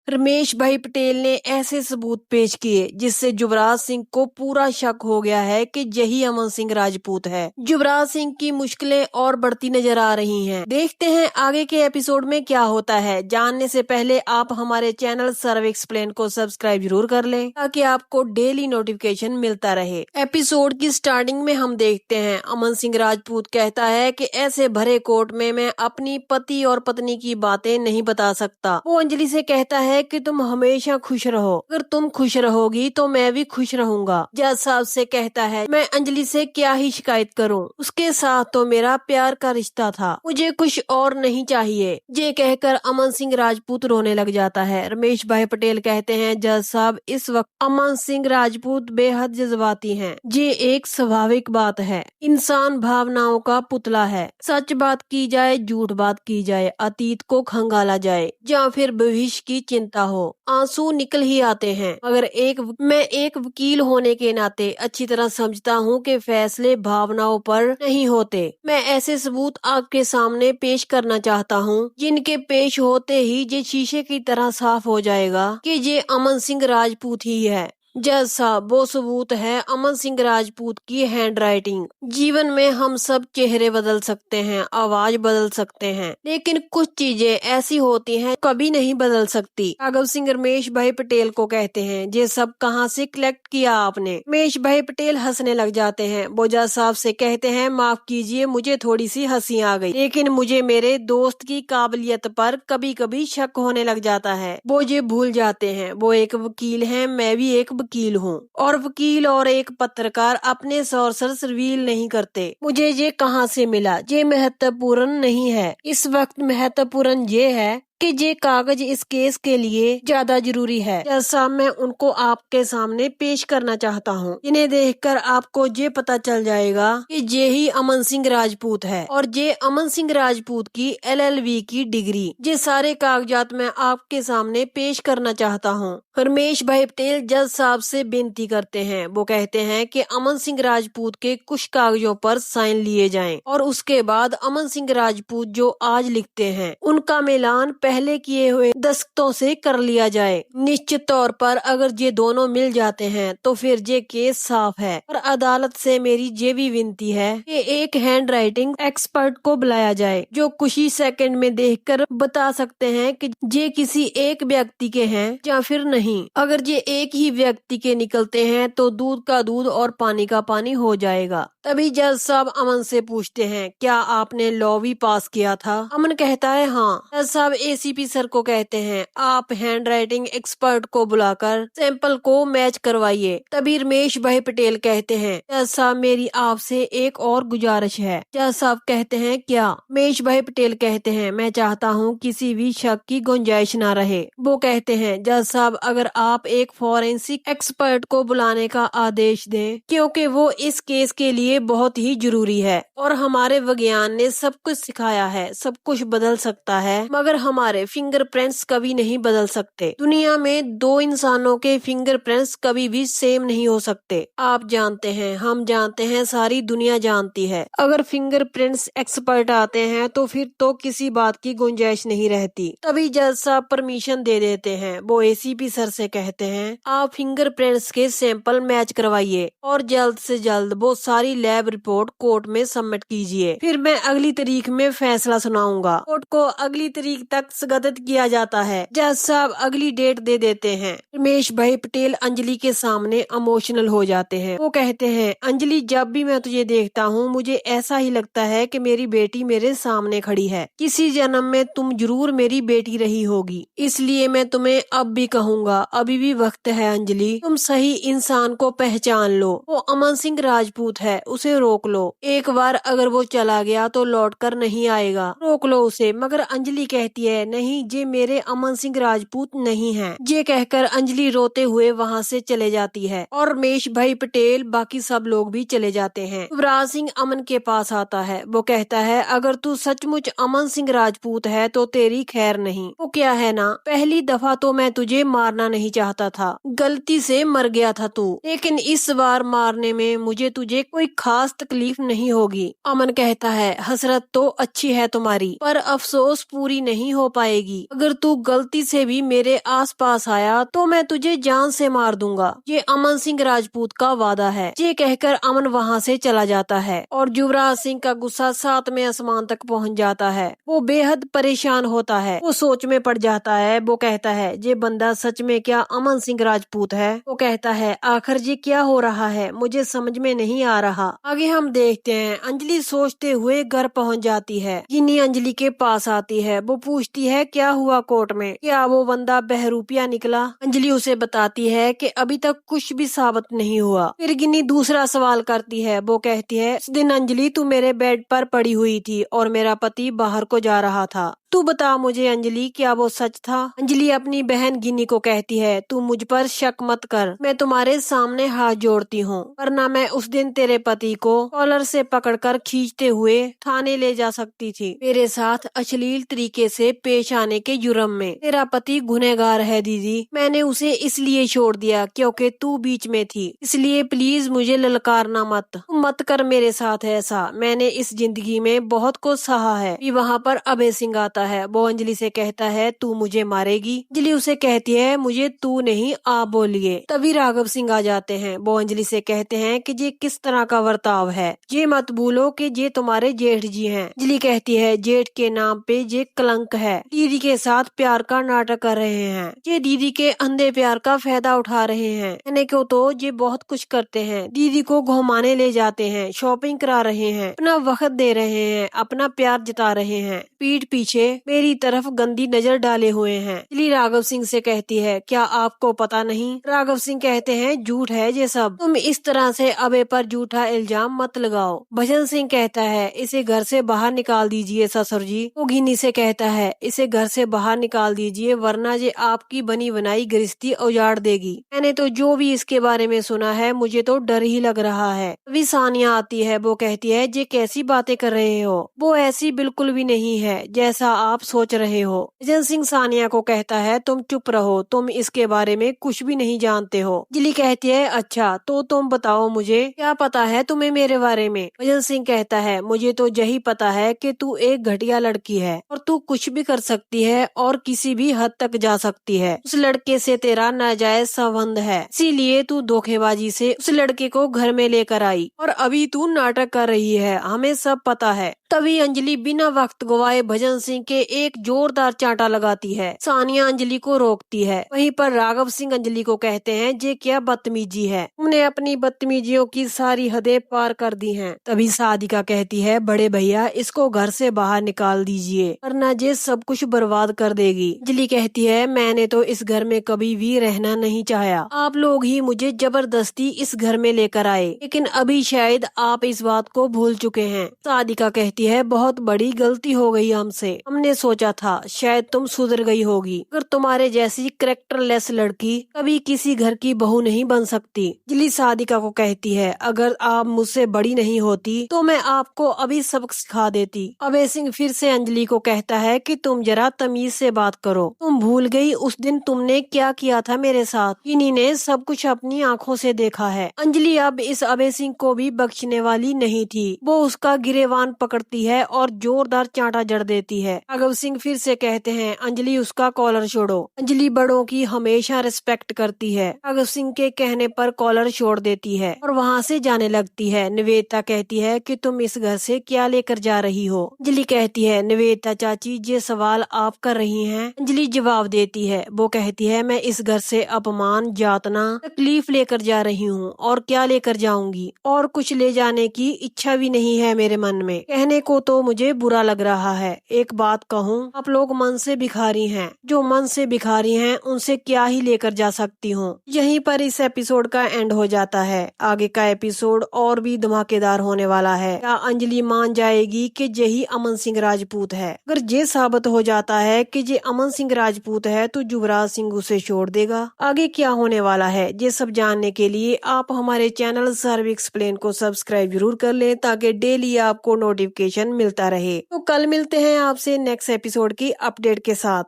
रमेश भाई पटेल ने ऐसे सबूत पेश किए जिससे युवराज सिंह को पूरा शक हो गया है कि यही अमन सिंह राजपूत है। युवराज सिंह की मुश्किलें और बढ़ती नजर आ रही हैं। देखते हैं आगे के एपिसोड में क्या होता है। जानने से पहले आप हमारे चैनल सर्व एक्सप्लेन को सब्सक्राइब जरूर कर लें ताकि आपको डेली नोटिफिकेशन मिलता रहे। एपिसोड की स्टार्टिंग में हम देखते हैं अमन सिंह राजपूत कहता है कि ऐसे भरे कोर्ट में मैं अपनी पति और पत्नी की बातें नहीं बता सकता। वो अंजलि से कहता है कि तुम हमेशा खुश रहो, अगर तुम खुश रहोगी तो मैं भी खुश रहूंगा। जज साहब से कहता है मैं अंजलि से क्या ही शिकायत करूं, उसके साथ तो मेरा प्यार का रिश्ता था, मुझे कुछ और नहीं चाहिए। ये कहकर अमन सिंह राजपूत रोने लग जाता है। रमेश भाई पटेल कहते हैं जज साहब इस वक्त अमन सिंह राजपूत बेहद जज्बाती हैं। ये एक स्वाभाविक बात है, इंसान भावनाओं का पुतला है। सच बात की जाए, झूठ बात की जाए, अतीत को खंगाला जाए या फिर भविष्य की चिंता हो, आंसू निकल ही आते हैं। मगर मैं एक वकील होने के नाते अच्छी तरह समझता हूँ कि फैसले भावनाओं पर नहीं होते। मैं ऐसे सबूत आपके सामने पेश करना चाहता हूँ जिनके पेश होते ही ये शीशे की तरह साफ हो जाएगा कि ये अमन सिंह राजपूत ही है। जज साहब वो सबूत है अमन सिंह राजपूत की हैंडराइटिंग। जीवन में हम सब चेहरे बदल सकते हैं, आवाज बदल सकते हैं, लेकिन कुछ चीजें ऐसी होती हैं कभी नहीं बदल सकती। राघव सिंह रमेश भाई पटेल को कहते हैं ये सब कहाँ से कलेक्ट किया आपने। रमेश भाई पटेल हंसने लग जाते हैं। वो जज साहब से कहते हैं माफ कीजिए, मुझे थोड़ी सी हंसी आ गई, लेकिन मुझे मेरे दोस्त की काबिलियत पर कभी कभी शक होने लग जाता है। वो ये भूल जाते हैं वो एक वकील है, मैं भी एक वकील हूँ, और वकील और एक पत्रकार अपने सोर्सेस रिवील नहीं करते। मुझे ये कहाँ से मिला ये महत्वपूर्ण नहीं है। इस वक्त महत्वपूर्ण ये है कि ये कागज इस केस के लिए ज्यादा जरूरी है। जैसा मैं उनको आपके सामने पेश करना चाहता हूँ। इन्हें देखकर आपको ये पता चल जाएगा कि ये ही अमन सिंह राजपूत है और ये अमन सिंह राजपूत की LLB की डिग्री। ये सारे कागजात मैं आपके सामने पेश करना चाहता हूँ। रमेश भाई पटेल जज साहब से विनती करते हैं। वो कहते हैं कि अमन सिंह राजपूत के कुछ कागजों पर साइन लिए जाएं और उसके बाद अमन सिंह राजपूत जो आज लिखते हैं उनका मिलान पहले किए हुए दस्तखतों से कर लिया जाए। निश्चित तौर पर अगर ये दोनों मिल जाते हैं तो फिर ये केस साफ है। और अदालत से मेरी ये भी विनती है कि एक हैंड राइटिंग एक्सपर्ट को बुलाया जाए जो कुछ ही सेकंड में देखकर बता सकते हैं कि ये किसी एक व्यक्ति के हैं या फिर नहीं। अगर ये एक ही व्यक्ति के निकलते हैं तो दूध का दूध और पानी का पानी हो जाएगा। तभी जज साहब अमन से पूछते हैं क्या आपने लॉ भी पास किया था। अमन कहता है हाँ। जज साहब ACP सर को कहते हैं आप हैंड राइटिंग एक्सपर्ट को बुलाकर सैंपल को मैच करवाइए। तभी रमेश भाई पटेल कहते हैं जज साहब मेरी आपसे एक और गुजारिश है। जज साहब कहते हैं क्या। रमेश भाई पटेल कहते हैं मैं चाहता हूँ किसी भी शक की गुंजाइश ना रहे। वो कहते हैं जज साहब अगर आप एक फॉरेंसिक एक्सपर्ट को बुलाने का आदेश दें क्योंकि वो इस केस के लिए बहुत ही जरूरी है और हमारे विज्ञान ने सब कुछ सिखाया है, सब कुछ बदल सकता है मगर हमारे फिंगरप्रिंट्स कभी नहीं बदल सकते। दुनिया में दो इंसानों के फिंगरप्रिंट्स कभी भी सेम नहीं हो सकते। आप जानते हैं, हम जानते हैं, सारी दुनिया जानती है। अगर फिंगरप्रिंट्स एक्सपर्ट आते हैं तो फिर तो किसी बात की गुंजाइश नहीं रहती। तभी जज साहब परमिशन दे देते हैं। वो ACP सर से कहते हैं आप फिंगरप्रिंट्स के सैंपल मैच करवाइए और जल्द से जल्द वो सारी लैब रिपोर्ट कोर्ट में सबमिट कीजिए। फिर मैं अगली तारीख में फैसला सुनाऊंगा। कोर्ट को अगली तारीख तक स्थगित किया जाता है। जज साहब अगली डेट दे देते हैं। रमेश भाई पटेल अंजलि के सामने इमोशनल हो जाते हैं। वो कहते हैं अंजलि जब भी मैं तुझे देखता हूँ मुझे ऐसा ही लगता है कि मेरी बेटी मेरे सामने खड़ी है। किसी जन्म में तुम जरूर मेरी बेटी रही होगी, इसलिए मैं तुम्हें अब भी कहूँगा अभी भी वक्त है अंजलि, तुम सही इंसान को पहचान लो। वो अमन सिंह राजपूत है, उसे रोक लो। एक बार अगर वो चला गया तो लौट कर नहीं आएगा, रोक लो उसे। मगर अंजलि कहती है नहीं ये मेरे अमन सिंह राजपूत नहीं है। ये कहकर अंजलि रोते हुए वहाँ से चले जाती है और रमेश भाई पटेल बाकी सब लोग भी चले जाते हैं। युवराज सिंह अमन के पास आता है। वो कहता है अगर तू सचमुच अमन सिंह राजपूत है तो तेरी खैर नहीं। वो क्या है ना, पहली दफा तो मैं तुझे मारना नहीं चाहता था, गलती से मर गया था तू, लेकिन इस बार मारने में मुझे तुझे कोई खास तकलीफ नहीं होगी। अमन कहता है हसरत तो अच्छी है तुम्हारी पर अफसोस पूरी नहीं हो पाएगी। अगर तू गलती से भी मेरे आस पास आया तो मैं तुझे जान से मार दूंगा। ये अमन सिंह राजपूत का वादा है। ये कहकर अमन वहाँ से चला जाता है और युवराज सिंह का गुस्सा सातवें आसमान तक पहुँच जाता है। वो बेहद परेशान होता है, वो सोच में पड़ जाता है। वो कहता है ये बंदा सच में क्या अमन सिंह राजपूत है। वो कहता है आखिर ये क्या हो रहा है, मुझे समझ में नहीं आ रहा। आगे हम देखते हैं अंजलि सोचते हुए घर पहुंच जाती है। गिन्नी अंजलि के पास आती है। वो पूछती है क्या हुआ कोर्ट में, क्या वो बंदा बहरूपिया निकला। अंजलि उसे बताती है कि अभी तक कुछ भी साबित नहीं हुआ। फिर गिन्नी दूसरा सवाल करती है। वो कहती है उस दिन अंजलि तू मेरे बेड पर पड़ी हुई थी और मेरा पति बाहर को जा रहा था। तू बता मुझे अंजलि क्या वो सच था। अंजलि अपनी बहन गिन्नी को कहती है तू मुझ पर शक मत कर, मैं तुम्हारे सामने हाथ जोड़ती हूँ, वरना मैं उस दिन तेरे पति को कॉलर से पकड़कर खींचते हुए थाने ले जा सकती थी। मेरे साथ अश्लील तरीके से पेश आने के जुर्म में तेरा पति गुनहगार है दीदी। मैंने उसे इसलिए छोड़ दिया क्योंकि तू बीच में थी, इसलिए प्लीज मुझे ललकारना मत, मत कर मेरे साथ ऐसा। मैंने इस जिंदगी में बहुत कुछ सहा है। वहाँ पर अभय सिंह आता है। वो अंजलि से कहता है तू मुझे मारेगी। अंजलि उसे कहती है मुझे तू नहीं आप बोलिए। तभी राघव सिंह आ जाते हैं। वो अंजलि से कहते हैं कि ये किस तरह का बर्ताव है, ये मत भूलो कि ये तुम्हारे जेठ जी हैं। अंजलि कहती है जेठ के नाम पे ये कलंक है, दीदी के साथ प्यार का नाटक कर रहे हैं, ये दीदी के अंधे प्यार का फायदा उठा रहे हैं। कहने को तो ये बहुत कुछ करते हैं, दीदी को घुमाने ले जाते हैं, शॉपिंग करा रहे हैं, अपना वक्त दे रहे हैं, अपना प्यार जता रहे हैं, पीठ पीछे मेरी तरफ गंदी नजर डाले हुए हैं। अंजलि राघव सिंह से कहती है क्या आपको पता नहीं। राघव सिंह कहते हैं झूठ है ये सब, तुम इस तरह से अबे पर झूठा इल्जाम मत लगाओ। भजन सिंह कहता है इसे घर से बाहर निकाल दीजिए ससुर जी। वो गिन्नी से कहता है इसे घर से बाहर निकाल दीजिए वरना ये आपकी बनी बनाई गृहस्थी उजाड़ देगी। मैंने तो जो भी इसके बारे में सुना है मुझे तो डर ही लग रहा है। अभी सानिया आती है। वो कहती है ये कैसी बातें कर रहे हो, वो ऐसी बिल्कुल भी नहीं है जैसा आप सोच रहे हो। भजन सिंह सानिया को कहता है तुम चुप रहो, तुम इसके बारे में कुछ भी नहीं जानते हो। अंजलि कहती है अच्छा तो तुम बताओ मुझे क्या पता है तुम्हें मेरे बारे में। भजन सिंह कहता है मुझे तो यही पता है कि तू एक घटिया लड़की है और तू कुछ भी कर सकती है और किसी भी हद तक जा सकती है। उस लड़के से तेरा नाजायज संबंध है, इसीलिए तू धोखेबाजी से उस लड़के को घर में लेकर आई और अभी तू नाटक कर रही है, हमें सब पता है। तभी अंजलि बिना वक्त गवाए भजन सिंह के एक जोरदार चांटा लगाती है। सानिया अंजलि को रोकती है। वहीं पर राघव सिंह अंजलि को कहते हैं ये क्या बदतमीजी है, तुमने अपनी बदतमीजियों की सारी हदें पार कर दी हैं। तभी सादिका कहती है बड़े भैया इसको घर से बाहर निकाल दीजिए वरना ये सब कुछ बर्बाद कर देगी। अंजलि कहती है मैंने तो इस घर में कभी भी रहना नहीं चाहा, आप लोग ही मुझे जबरदस्ती इस घर में लेकर आए, लेकिन अभी शायद आप इस बात को भूल चुके हैं। सादिका कहती है बहुत बड़ी गलती हो गई हमसे, हमने सोचा था शायद तुम सुधर गई होगी, अगर तुम्हारे जैसी कैरेक्टरलेस लड़की कभी किसी घर की बहू नहीं बन सकती। अंजलि सादिका को कहती है अगर आप मुझसे बड़ी नहीं होती तो मैं आपको अभी सबक सिखा देती। अभय सिंह फिर से अंजलि को कहता है कि तुम जरा तमीज से बात करो, तुम भूल गई उस दिन तुमने क्या किया था मेरे साथ। गिन्नी ने सब कुछ अपनी आंखों से देखा है। अंजलि अब इस अभय सिंह को भी बख्शने वाली नहीं थी। वो उसका गिरेबान पकड़ती है और जोरदार चांटा जड़ देती है। राघव सिंह फिर से कहते हैं अंजलि उसका कॉलर छोड़ो। अंजलि बड़ों की हमेशा रिस्पेक्ट करती है। राघव सिंह के कहने पर कॉलर छोड़ देती है और वहाँ से जाने लगती है। निवेदिता कहती है कि तुम इस घर से क्या लेकर जा रही हो। अंजलि कहती है निवेदिता चाची ये सवाल आप कर रही हैं। अंजलि जवाब देती है, वो कहती है मैं इस घर से अपमान, यातना, तकलीफ लेकर जा रही हूँ और क्या लेकर जाऊंगी, और कुछ ले जाने की इच्छा भी नहीं है मेरे मन में। कहने को तो मुझे बुरा लग रहा है, एक बात कहूँ आप लोग मन से भिखारी हैं, जो मन से भिखारी हैं उनसे क्या ही लेकर जा सकती हूँ। यहीं पर इस एपिसोड का एंड हो जाता है। आगे का एपिसोड और भी धमाकेदार होने वाला है। क्या अंजलि मान जाएगी कि यही अमन सिंह राजपूत है? अगर ये साबित हो जाता है कि ये अमन सिंह राजपूत है तो युवराज सिंह उसे छोड़ देगा। आगे क्या होने वाला है ये सब जानने के लिए आप हमारे चैनल सर्व एक्सप्लेन को सब्सक्राइब जरूर कर लें ताकि डेली आपको नोटिफिकेशन मिलता रहे। तो कल मिलते हैं आपसे नेक्स्ट एपिसोड की अपडेट के साथ।